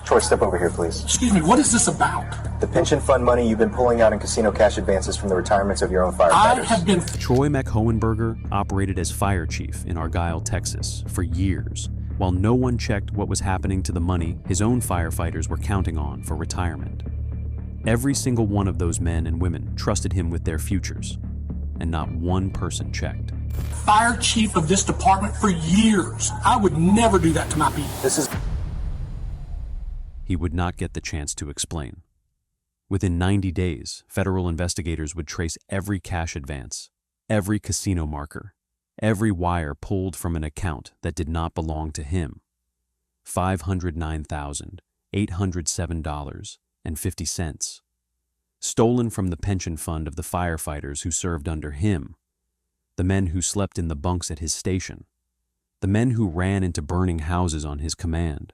Troy, step over here, please. Excuse me, what is this about? The pension fund money you've been pulling out in casino cash advances from the retirements of your own firefighters. Troy Mac Hohenberger operated as fire chief in Argyle, Texas, for years, while no one checked what was happening to the money his own firefighters were counting on for retirement. Every single one of those men and women trusted him with their futures, and not one person checked. Fire chief of this department for years. I would never do that to my people. He would not get the chance to explain. Within 90 days, federal investigators would trace every cash advance, every casino marker, every wire pulled from an account that did not belong to him. $509,807.50, stolen from the pension fund of the firefighters who served under him, the men who slept in the bunks at his station, the men who ran into burning houses on his command.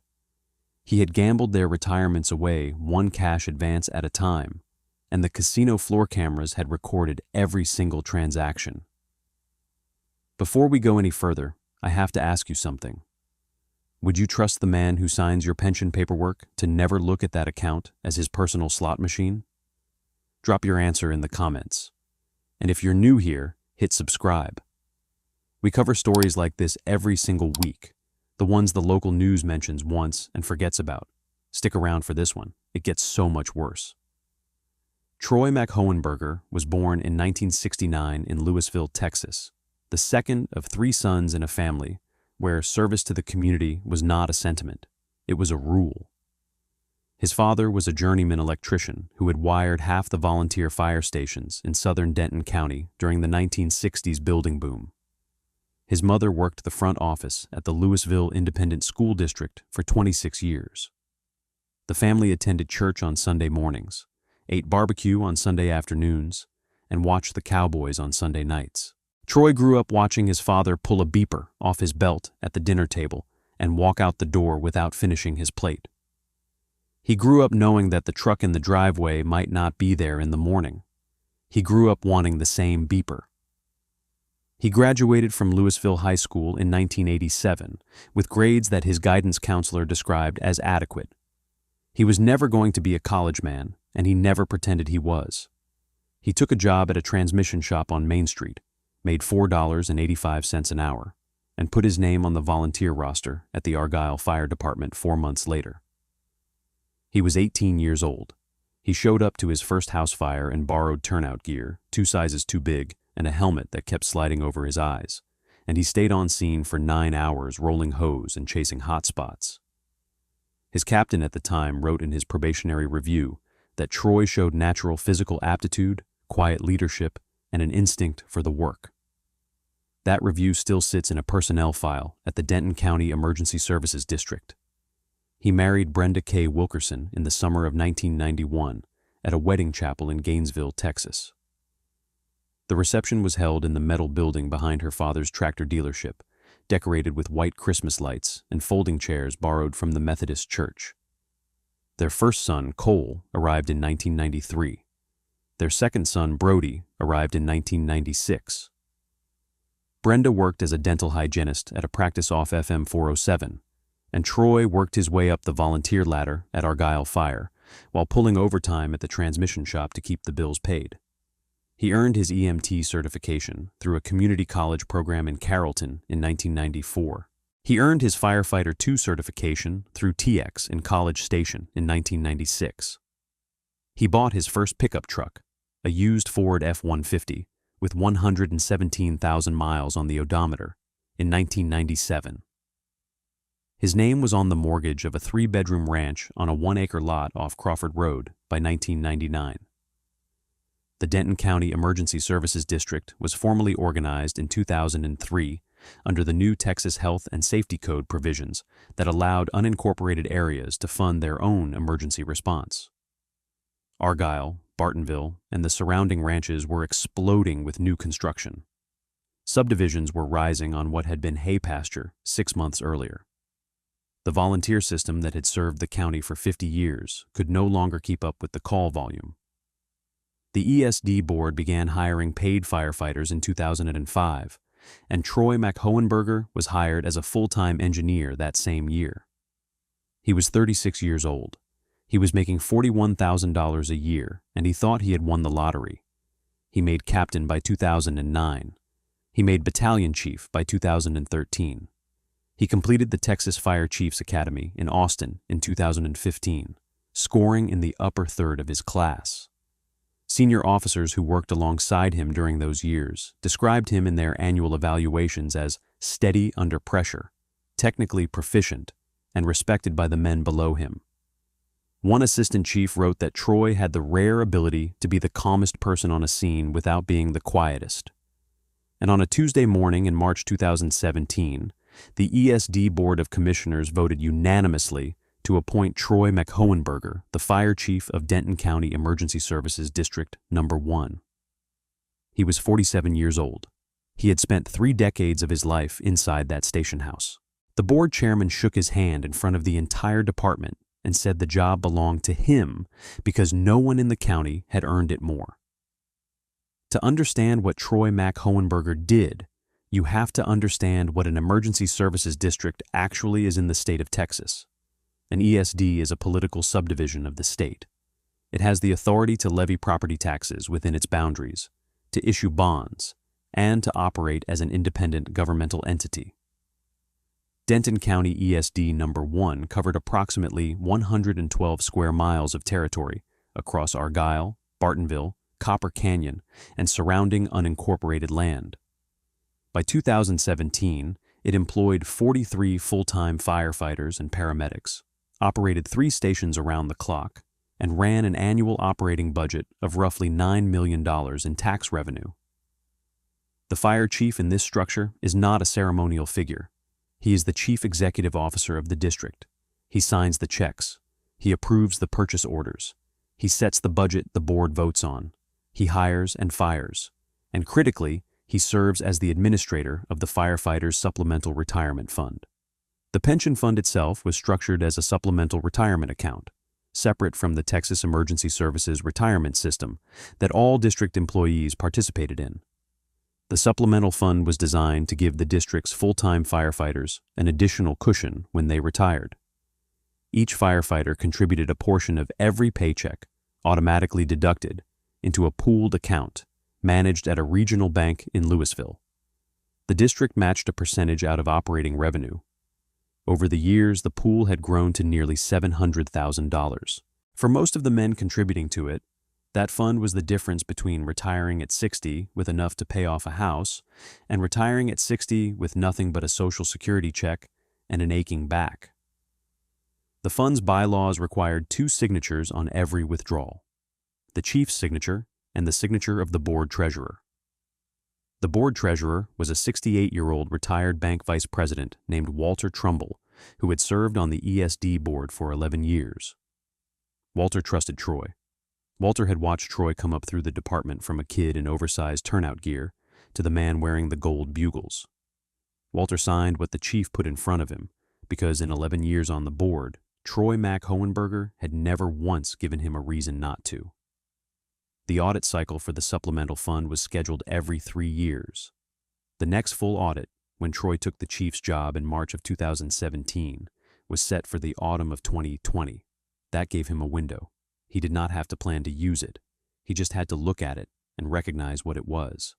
He had gambled their retirements away one cash advance at a time, and the casino floor cameras had recorded every single transaction. Before we go any further, I have to ask you something. Would you trust the man who signs your pension paperwork to never look at that account as his personal slot machine? Drop your answer in the comments. And if you're new here, hit subscribe. We cover stories like this every single week, the ones the local news mentions once and forgets about. Stick around for this one. It gets so much worse. Troy Mac Hohenberger was born in 1969 in Lewisville, Texas, the second of 3 sons in a family where service to the community was not a sentiment, it was a rule. His father was a journeyman electrician who had wired half the volunteer fire stations in southern Denton County during the 1960s building boom. His mother worked the front office at the Lewisville Independent School District for 26 years. The family attended church on Sunday mornings, ate barbecue on Sunday afternoons, and watched the Cowboys on Sunday nights. Troy grew up watching his father pull a beeper off his belt at the dinner table and walk out the door without finishing his plate. He grew up knowing that the truck in the driveway might not be there in the morning. He grew up wanting the same beeper. He graduated from Lewisville High School in 1987 with grades that his guidance counselor described as adequate. He was never going to be a college man, and he never pretended he was. He took a job at a transmission shop on Main Street, made $4.85 an hour, and put his name on the volunteer roster at the Argyle Fire Department 4 months later. He was 18 years old. He showed up to his first house fire in borrowed turnout gear, 2 sizes too big, and a helmet that kept sliding over his eyes, and he stayed on scene for 9 hours rolling hose and chasing hot spots. His captain at the time wrote in his probationary review that Troy showed natural physical aptitude, quiet leadership, and an instinct for the work. That review still sits in a personnel file at the Denton County Emergency Services District. He married Brenda K. Wilkerson in the summer of 1991 at a wedding chapel in Gainesville, Texas. The reception was held in the metal building behind her father's tractor dealership, decorated with white Christmas lights and folding chairs borrowed from the Methodist Church. Their first son, Cole, arrived in 1993. Their second son, Brody, arrived in 1996. Brenda worked as a dental hygienist at a practice off FM 407, and Troy worked his way up the volunteer ladder at Argyle Fire while pulling overtime at the transmission shop to keep the bills paid. He earned his EMT certification through a community college program in Carrollton in 1994. He earned his Firefighter II certification through TX in College Station in 1996. He bought his first pickup truck, a used Ford F-150 with 117,000 miles on the odometer, in 1997. His name was on the mortgage of a 3-bedroom ranch on a 1-acre lot off Crawford Road by 1999. The Denton County Emergency Services District was formally organized in 2003 under the new Texas Health and Safety Code provisions that allowed unincorporated areas to fund their own emergency response. Argyle, Bartonville, and the surrounding ranches were exploding with new construction. Subdivisions were rising on what had been hay pasture 6 months earlier. The volunteer system that had served the county for 50 years could no longer keep up with the call volume. The ESD board began hiring paid firefighters in 2005, and Troy Mac Hohenberger was hired as a full-time engineer that same year. He was 36 years old. He was making $41,000 a year, and he thought he had won the lottery. He made captain by 2009. He made battalion chief by 2013. He completed the Texas Fire Chiefs Academy in Austin in 2015, scoring in the upper third of his class. Senior officers who worked alongside him during those years described him in their annual evaluations as steady under pressure, technically proficient, and respected by the men below him. One assistant chief wrote that Troy had the rare ability to be the calmest person on a scene without being the quietest. And on a Tuesday morning in March 2017, the ESD Board of Commissioners voted unanimously to appoint Troy Mac Hohenberger, the fire chief of Denton County Emergency Services District No. 1. He was 47 years old. He had spent 3 decades of his life inside that station house. The board chairman shook his hand in front of the entire department and said the job belonged to him because no one in the county had earned it more. To understand what Troy Mac Hohenberger did, you have to understand what an emergency services district actually is in the state of Texas. An ESD is a political subdivision of the state. It has the authority to levy property taxes within its boundaries, to issue bonds, and to operate as an independent governmental entity. Denton County ESD No. 1 covered approximately 112 square miles of territory across Argyle, Bartonville, Copper Canyon, and surrounding unincorporated land. By 2017, it employed 43 full-time firefighters and paramedics, operated 3 stations around the clock, and ran an annual operating budget of roughly $9 million in tax revenue. The fire chief in this structure is not a ceremonial figure. He is the chief executive officer of the district. He signs the checks. He approves the purchase orders. He sets the budget the board votes on. He hires and fires. And critically, he serves as the administrator of the Firefighters Supplemental Retirement Fund. The pension fund itself was structured as a supplemental retirement account, separate from the Texas Emergency Services retirement system that all district employees participated in. The supplemental fund was designed to give the district's full-time firefighters an additional cushion when they retired. Each firefighter contributed a portion of every paycheck, automatically deducted, into a pooled account managed at a regional bank in Louisville. The district matched a percentage out of operating revenue. Over the years, the pool had grown to nearly $700,000. For most of the men contributing to it, that fund was the difference between retiring at 60 with enough to pay off a house and retiring at 60 with nothing but a Social Security check and an aching back. The fund's bylaws required 2 signatures on every withdrawal: the chief's signature and the signature of the board treasurer. The board treasurer was a 68-year-old retired bank vice president named Walter Trumbull, who had served on the ESD board for 11 years. Walter trusted Troy. Walter had watched Troy come up through the department from a kid in oversized turnout gear to the man wearing the gold bugles. Walter signed what the chief put in front of him because in 11 years on the board, Troy Mac Hohenberger had never once given him a reason not to. The audit cycle for the supplemental fund was scheduled every 3 years. The next full audit, when Troy took the chief's job in March of 2017, was set for the autumn of 2020. That gave him a window. He did not have to plan to use it. He just had to look at it and recognize what it was.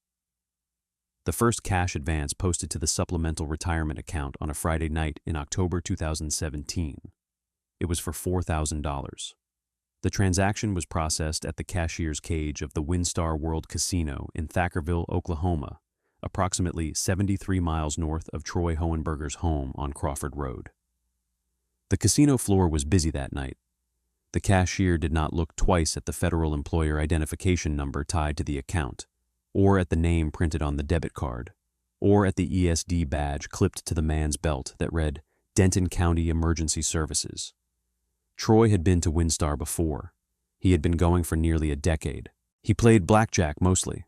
The first cash advance posted to the supplemental retirement account on a Friday night in October 2017. It was for $4,000. The transaction was processed at the cashier's cage of the WinStar World Casino in Thackerville, Oklahoma, approximately 73 miles north of Troy Hohenberger's home on Crawford Road. The casino floor was busy that night. The cashier did not look twice at the federal employer identification number tied to the account, or at the name printed on the debit card, or at the ESD badge clipped to the man's belt that read Denton County Emergency Services. Troy had been to WinStar before. He had been going for nearly a decade. He played blackjack mostly,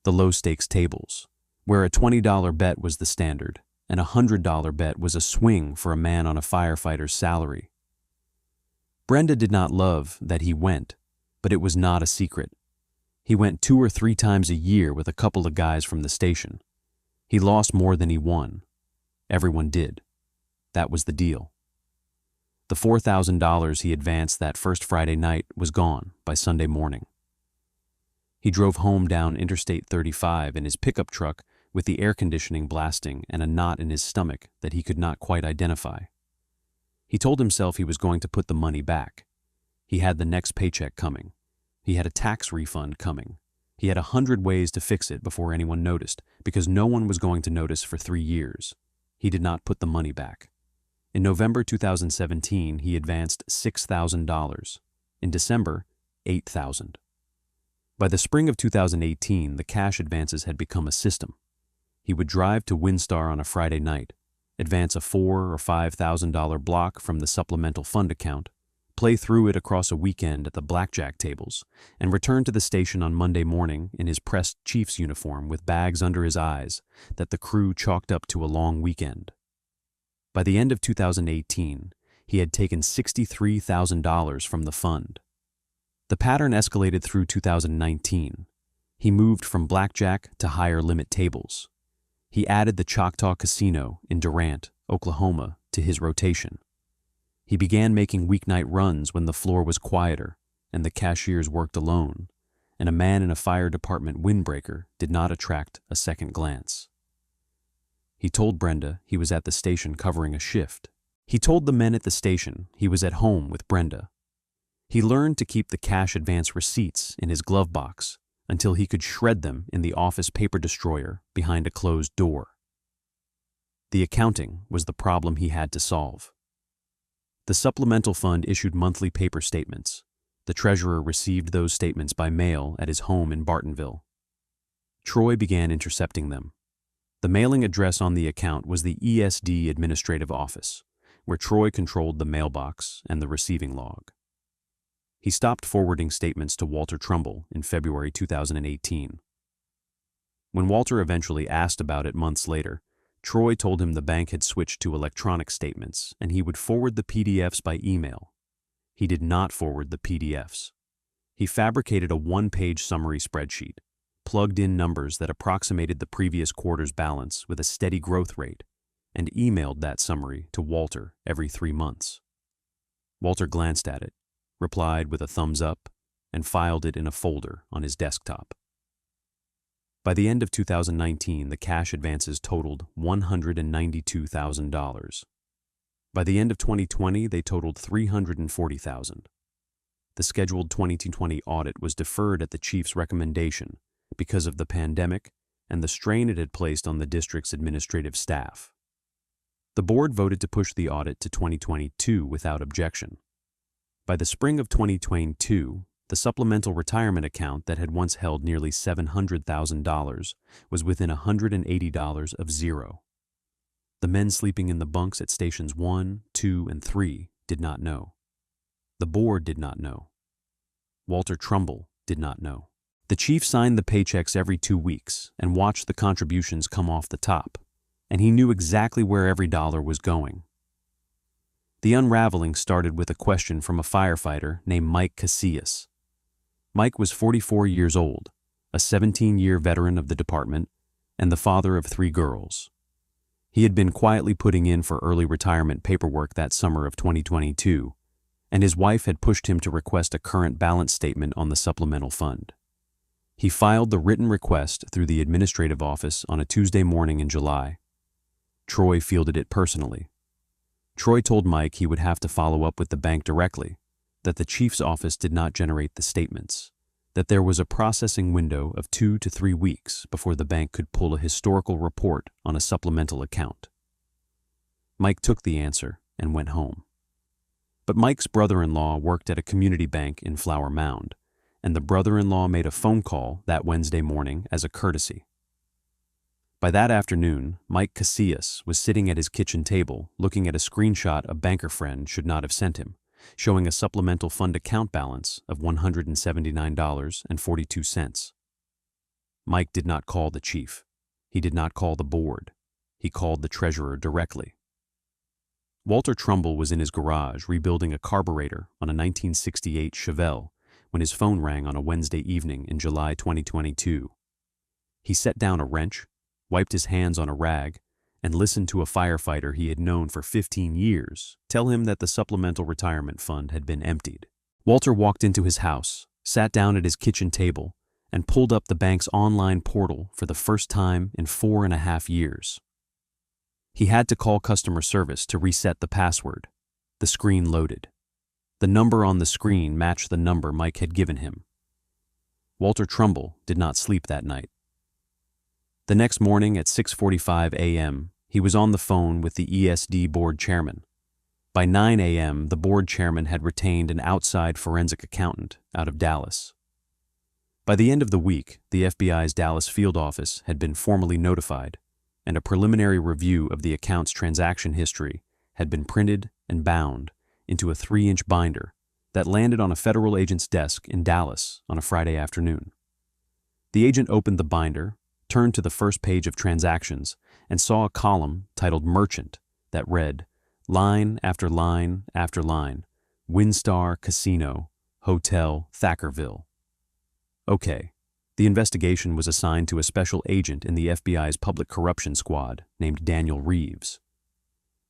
the low-stakes tables, where a $20 bet was the standard, and a $100 bet was a swing for a man on a firefighter's salary. Brenda did not love that he went, but it was not a secret. He went 2 or 3 times a year with a couple of guys from the station. He lost more than he won. Everyone did. That was the deal. The $4,000 he advanced that first Friday night was gone by Sunday morning. He drove home down Interstate 35 in his pickup truck with the air conditioning blasting and a knot in his stomach that he could not quite identify. He told himself he was going to put the money back. He had the next paycheck coming. He had a tax refund coming. He had 100 ways to fix it before anyone noticed, because no one was going to notice for 3 years. He did not put the money back. In November 2017, he advanced $6,000. In December, $8,000. By the spring of 2018, the cash advances had become a system. He would drive to WinStar on a Friday night, advance a $4,000 or $5,000 block from the supplemental fund account, play through it across a weekend at the blackjack tables, and return to the station on Monday morning in his pressed Chiefs uniform with bags under his eyes that the crew chalked up to a long weekend. By the end of 2018, he had taken $63,000 from the fund. The pattern escalated through 2019. He moved from blackjack to higher limit tables. He added the Choctaw Casino in Durant, Oklahoma, to his rotation. He began making weeknight runs when the floor was quieter and the cashiers worked alone, and a man in a fire department windbreaker did not attract a second glance. He told Brenda he was at the station covering a shift. He told the men at the station he was at home with Brenda. He learned to keep the cash advance receipts in his glove box until he could shred them in the office paper destroyer behind a closed door. The accounting was the problem he had to solve. The supplemental fund issued monthly paper statements. The treasurer received those statements by mail at his home in Bartonville. Troy began intercepting them. The mailing address on the account was the ESD administrative office, where Troy controlled the mailbox and the receiving log. He stopped forwarding statements to Walter Trumbull in February 2018. When Walter eventually asked about it months later, Troy told him the bank had switched to electronic statements and he would forward the PDFs by email. He did not forward the PDFs. He fabricated a one-page summary spreadsheet, plugged in numbers that approximated the previous quarter's balance with a steady growth rate, and emailed that summary to Walter every 3 months. Walter glanced at it, replied with a thumbs up, and filed it in a folder on his desktop. By the end of 2019, the cash advances totaled $192,000. By the end of 2020, they totaled $340,000. The scheduled 2020 audit was deferred at the chief's recommendation because of the pandemic and the strain it had placed on the district's administrative staff. The board voted to push the audit to 2022 without objection. By the spring of 2022, the supplemental retirement account that had once held nearly $700,000 was within $180 of zero. The men sleeping in the bunks at stations 1, 2, and 3 did not know. The board did not know. Walter Trumbull did not know. The chief signed the paychecks every 2 weeks and watched the contributions come off the top, and he knew exactly where every dollar was going. The unraveling started with a question from a firefighter named Mike Casillas. Mike was 44 years old, a 17-year veteran of the department, and the father of 3 girls. He had been quietly putting in for early retirement paperwork that summer of 2022, and his wife had pushed him to request a current balance statement on the supplemental fund. He filed the written request through the administrative office on a Tuesday morning in July. Troy fielded it personally. Troy told Mike he would have to follow up with the bank directly, that the chief's office did not generate the statements, that there was a processing window of 2 to 3 weeks before the bank could pull a historical report on a supplemental account. Mike took the answer and went home. But Mike's brother-in-law worked at a community bank in Flower Mound, and the brother-in-law made a phone call that Wednesday morning as a courtesy. By that afternoon, Mike Casillas was sitting at his kitchen table looking at a screenshot a banker friend should not have sent him, showing a supplemental fund account balance of $179.42. Mike did not call the chief. He did not call the board. He called the treasurer directly. Walter Trumbull was in his garage rebuilding a carburetor on a 1968 Chevelle when his phone rang on a Wednesday evening in July 2022. He set down a wrench, wiped his hands on a rag, and listen to a firefighter he had known for 15 years tell him that the supplemental retirement fund had been emptied. Walter walked into his house, sat down at his kitchen table, and pulled up the bank's online portal for the first time in 4.5 years. He had to call customer service to reset the password. The screen loaded. The number on the screen matched the number Mike had given him. Walter Trumbull did not sleep that night. The next morning at 6:45 a.m., he was on the phone with the ESD board chairman. By 9 a.m., the board chairman had retained an outside forensic accountant out of Dallas. By the end of the week, the FBI's Dallas field office had been formally notified, and a preliminary review of the account's transaction history had been printed and bound into a 3-inch binder that landed on a federal agent's desk in Dallas on a Friday afternoon. The agent opened the binder, turned to the first page of transactions, and saw a column titled Merchant that read, line after line after line, WinStar Casino, Hotel, Thackerville. Okay, the investigation was assigned to a special agent in the FBI's Public Corruption Squad named Daniel Reeves.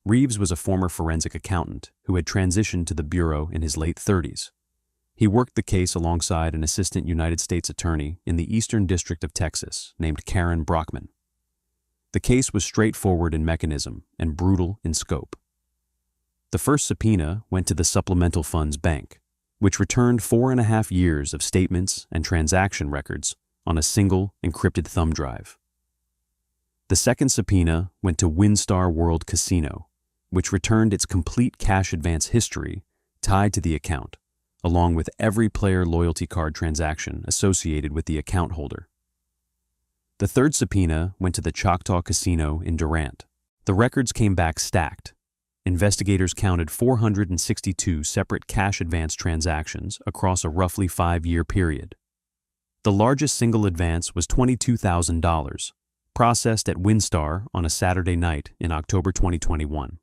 Reeves was a former forensic accountant who had transitioned to the Bureau in his late 30s. He worked the case alongside an assistant United States attorney in the Eastern District of Texas named Karen Brockman. The case was straightforward in mechanism and brutal in scope. The first subpoena went to the Supplemental Funds Bank, which returned 4.5 years of statements and transaction records on a single encrypted thumb drive. The second subpoena went to WinStar World Casino, which returned its complete cash advance history tied to the account, along with every player loyalty card transaction associated with the account holder. The third subpoena went to the Choctaw Casino in Durant. The records came back stacked. Investigators counted 462 separate cash advance transactions across a roughly 5-year period. The largest single advance was $22,000, processed at WinStar on a Saturday night in October 2021.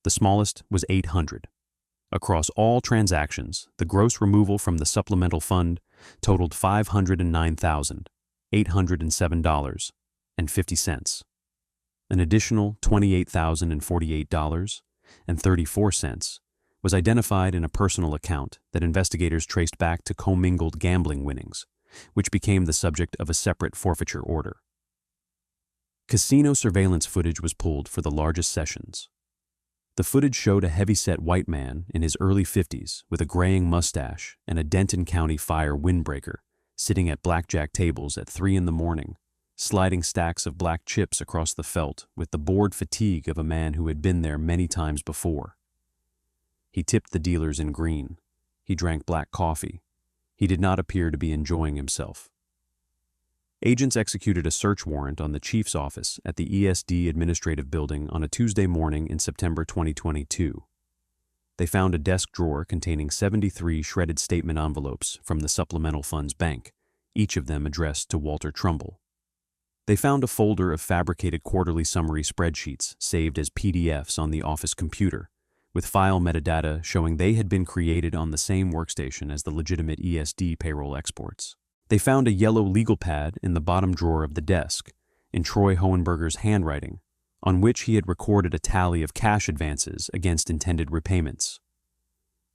The smallest was $800. Across all transactions, the gross removal from the supplemental fund totaled $509,807.50. An additional $28,048.34 was identified in a personal account that investigators traced back to commingled gambling winnings, which became the subject of a separate forfeiture order. Casino surveillance footage was pulled for the largest sessions. The footage showed a heavy-set white man in his early 50s with a graying mustache and a Denton County fire windbreaker sitting at blackjack tables at 3 a.m, sliding stacks of black chips across the felt with the bored fatigue of a man who had been there many times before. He tipped the dealers in green. He drank black coffee. He did not appear to be enjoying himself. Agents executed a search warrant on the chief's office at the ESD administrative building on a Tuesday morning in September 2022. They found a desk drawer containing 73 shredded statement envelopes from the Supplemental Funds Bank, each of them addressed to Walter Trumbull. They found a folder of fabricated quarterly summary spreadsheets saved as PDFs on the office computer, with file metadata showing they had been created on the same workstation as the legitimate ESD payroll exports. They found a yellow legal pad in the bottom drawer of the desk, in Troy Hohenberger's handwriting, on which he had recorded a tally of cash advances against intended repayments.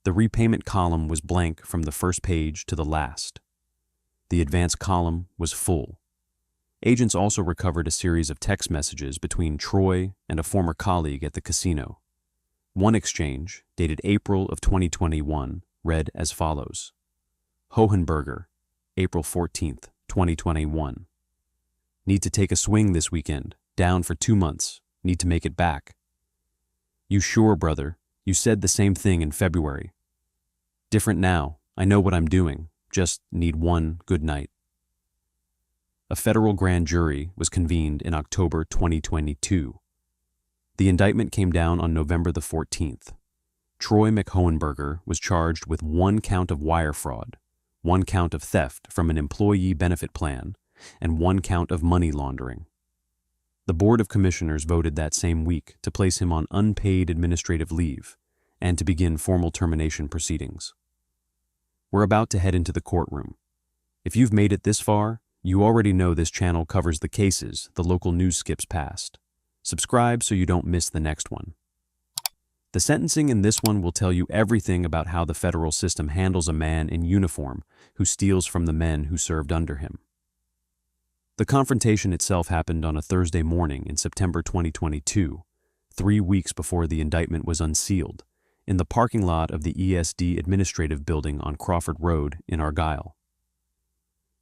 The repayment column was blank from the first page to the last. The advance column was full. Agents also recovered a series of text messages between Troy and a former colleague at the casino. One exchange, dated April of 2021, read as follows: Hohenberger, April 14th, 2021. Need to take a swing this weekend. Down for 2 months. Need to make it back. You sure, brother? You said the same thing in February. Different now. I know what I'm doing. Just need one good night. A federal grand jury was convened in October 2022. The indictment came down on November the 14th. Troy Mac Hohenberger was charged with 1 count of wire fraud, 1 count of theft from an employee benefit plan, and 1 count of money laundering. The Board of Commissioners voted that same week to place him on unpaid administrative leave and to begin formal termination proceedings. We're about to head into the courtroom. If you've made it this far, you already know this channel covers the cases the local news skips past. Subscribe so you don't miss the next one. The sentencing in this one will tell you everything about how the federal system handles a man in uniform who steals from the men who served under him. The confrontation itself happened on a Thursday morning in September 2022, 3 weeks before the indictment was unsealed, in the parking lot of the ESD Administrative Building on Crawford Road in Argyle.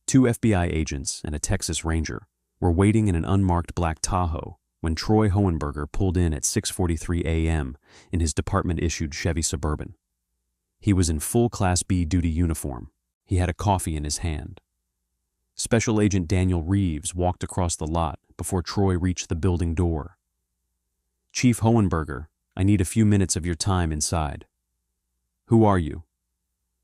2 FBI agents and a Texas Ranger were waiting in an unmarked black Tahoe when Troy Hohenberger pulled in at 6:43 a.m. in his department-issued Chevy Suburban. He was in full Class B duty uniform. He had a coffee in his hand. Special Agent Daniel Reeves walked across the lot before Troy reached the building door. "Chief Hohenberger, I need a few minutes of your time inside." "Who are you?"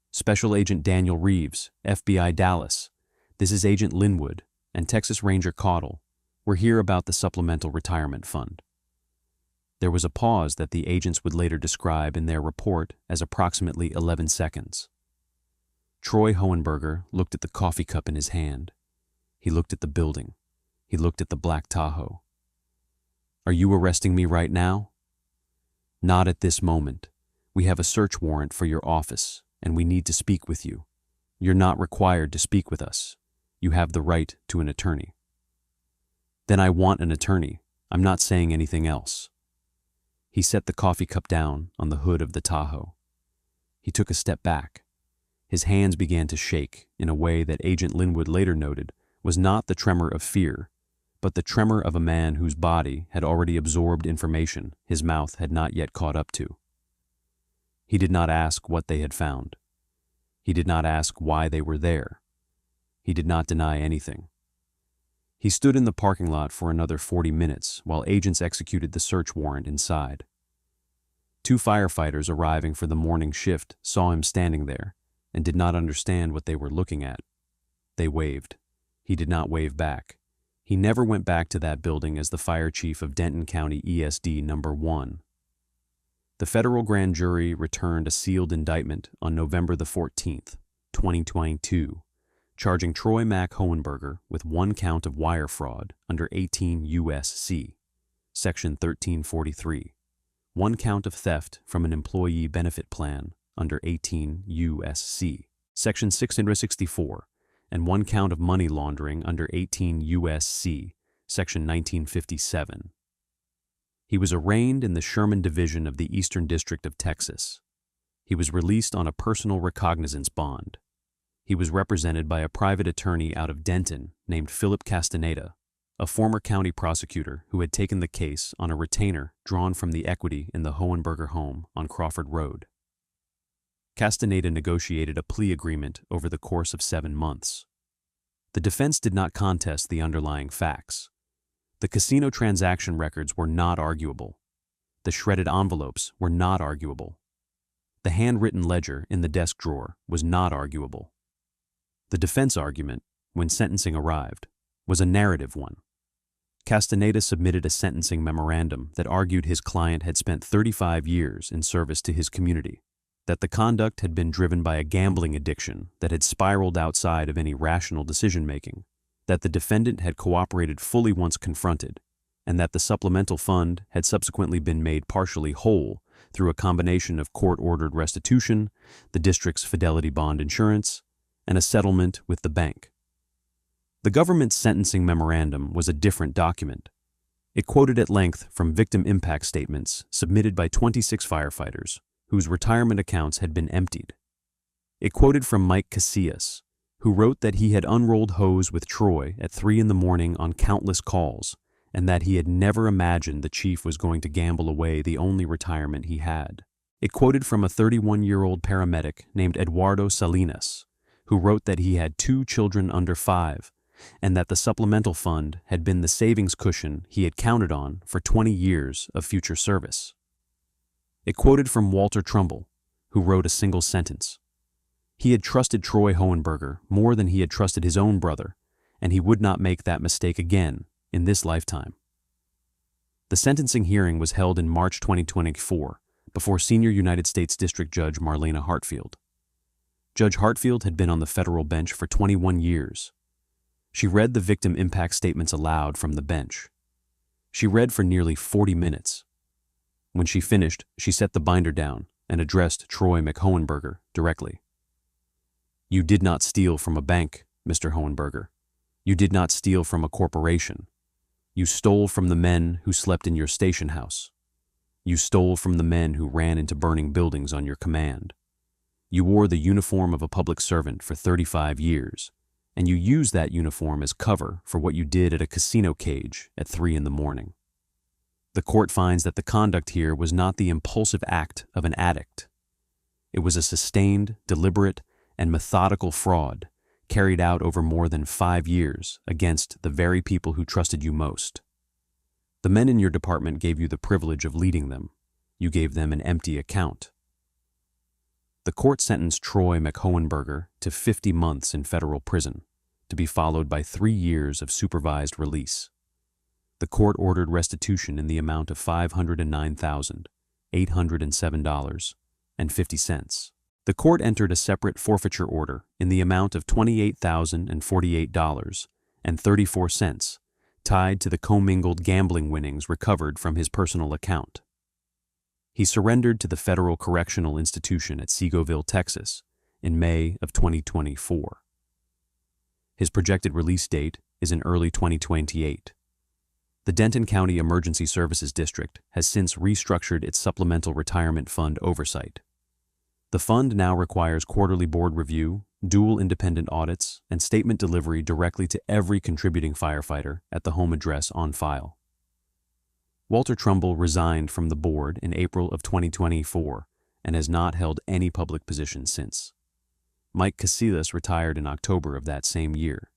"Special Agent Daniel Reeves, FBI Dallas. This is Agent Linwood and Texas Ranger Caudle. We're here about the Supplemental Retirement Fund." There was a pause that the agents would later describe in their report as approximately 11 seconds. Troy Hohenberger looked at the coffee cup in his hand. He looked at the building. He looked at the black Tahoe. "Are you arresting me right now?" "Not at this moment. We have a search warrant for your office, and we need to speak with you. You're not required to speak with us. You have the right to an attorney." "Then I want an attorney. I'm not saying anything else." He set the coffee cup down on the hood of the Tahoe. He took a step back. His hands began to shake in a way that Agent Linwood later noted was not the tremor of fear, but the tremor of a man whose body had already absorbed information his mouth had not yet caught up to. He did not ask what they had found. He did not ask why they were there. He did not deny anything. He stood in the parking lot for another 40 minutes while agents executed the search warrant inside. 2 firefighters arriving for the morning shift saw him standing there and did not understand what they were looking at. They waved. He did not wave back. He never went back to that building as the fire chief of Denton County ESD No. 1. The federal grand jury returned a sealed indictment on November the 14th, 2022, charging Troy Mac Hohenberger with 1 count of wire fraud under 18 U.S.C. Section 1343, 1 count of theft from an employee benefit plan under 18 U.S.C. Section 664, and 1 count of money laundering under 18 U.S.C. Section 1957. He was arraigned in the Sherman Division of the Eastern District of Texas. He was released on a personal recognizance bond. He was represented by a private attorney out of Denton named Philip Castaneda, a former county prosecutor who had taken the case on a retainer drawn from the equity in the Hohenberger home on Crawford Road. Castaneda negotiated a plea agreement over the course of 7 months. The defense did not contest the underlying facts. The casino transaction records were not arguable. The shredded envelopes were not arguable. The handwritten ledger in the desk drawer was not arguable. The defense argument, when sentencing arrived, was a narrative one. Castaneda submitted a sentencing memorandum that argued his client had spent 35 years in service to his community, that the conduct had been driven by a gambling addiction that had spiraled outside of any rational decision-making, that the defendant had cooperated fully once confronted, and that the supplemental fund had subsequently been made partially whole through a combination of court-ordered restitution, the district's fidelity bond insurance, and a settlement with the bank. The government's sentencing memorandum was a different document. It quoted at length from victim impact statements submitted by 26 firefighters whose retirement accounts had been emptied. It quoted from Mike Casillas, who wrote that he had unrolled hose with Troy at 3 a.m. on countless calls, and that he had never imagined the chief was going to gamble away the only retirement he had. It quoted from a 31-year-old paramedic named Eduardo Salinas, who wrote that he had 2 children under 5, and that the supplemental fund had been the savings cushion he had counted on for 20 years of future service. It quoted from Walter Trumbull, who wrote a single sentence. He had trusted Troy Hohenberger more than he had trusted his own brother, and he would not make that mistake again in this lifetime. The sentencing hearing was held in March 2024 before Senior United States District Judge Marlena Hartfield. Judge Hartfield had been on the federal bench for 21 years. She read the victim impact statements aloud from the bench. She read for nearly 40 minutes. When she finished, she set the binder down and addressed Troy Mac Hohenberger directly. "You did not steal from a bank, Mr. Hohenberger. You did not steal from a corporation. You stole from the men who slept in your station house. You stole from the men who ran into burning buildings on your command. You wore the uniform of a public servant for 35 years, and you used that uniform as cover for what you did at a casino cage at 3 in the morning. The court finds that the conduct here was not the impulsive act of an addict. It was a sustained, deliberate, and methodical fraud carried out over more than 5 years against the very people who trusted you most. The men in your department gave you the privilege of leading them. You gave them an empty account." The court sentenced Troy Mac Hohenberger to 50 months in federal prison, to be followed by 3 years of supervised release. The court ordered restitution in the amount of $509,807.50. The court entered a separate forfeiture order in the amount of $28,048.34, tied to the commingled gambling winnings recovered from his personal account. He surrendered to the Federal Correctional Institution at Segoville, Texas, in May of 2024. His projected release date is in early 2028. The Denton County Emergency Services District has since restructured its supplemental retirement fund oversight. The fund now requires quarterly board review, dual independent audits, and statement delivery directly to every contributing firefighter at the home address on file. Walter Trumbull resigned from the board in April of 2024 and has not held any public position since. Mike Casillas retired in October of that same year.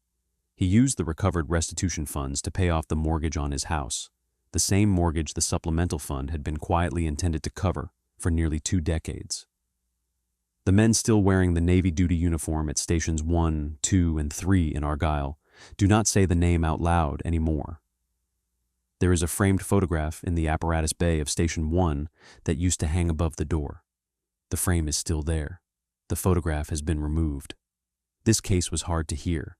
He used the recovered restitution funds to pay off the mortgage on his house, the same mortgage the supplemental fund had been quietly intended to cover for nearly 2 decades. The men still wearing the Navy duty uniform at Stations 1, 2, and 3 in Argyle do not say the name out loud anymore. There is a framed photograph in the apparatus bay of Station 1 that used to hang above the door. The frame is still there. The photograph has been removed. This case was hard to hear,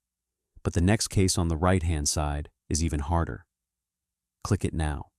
but the next case on the right-hand side is even harder. Click it now.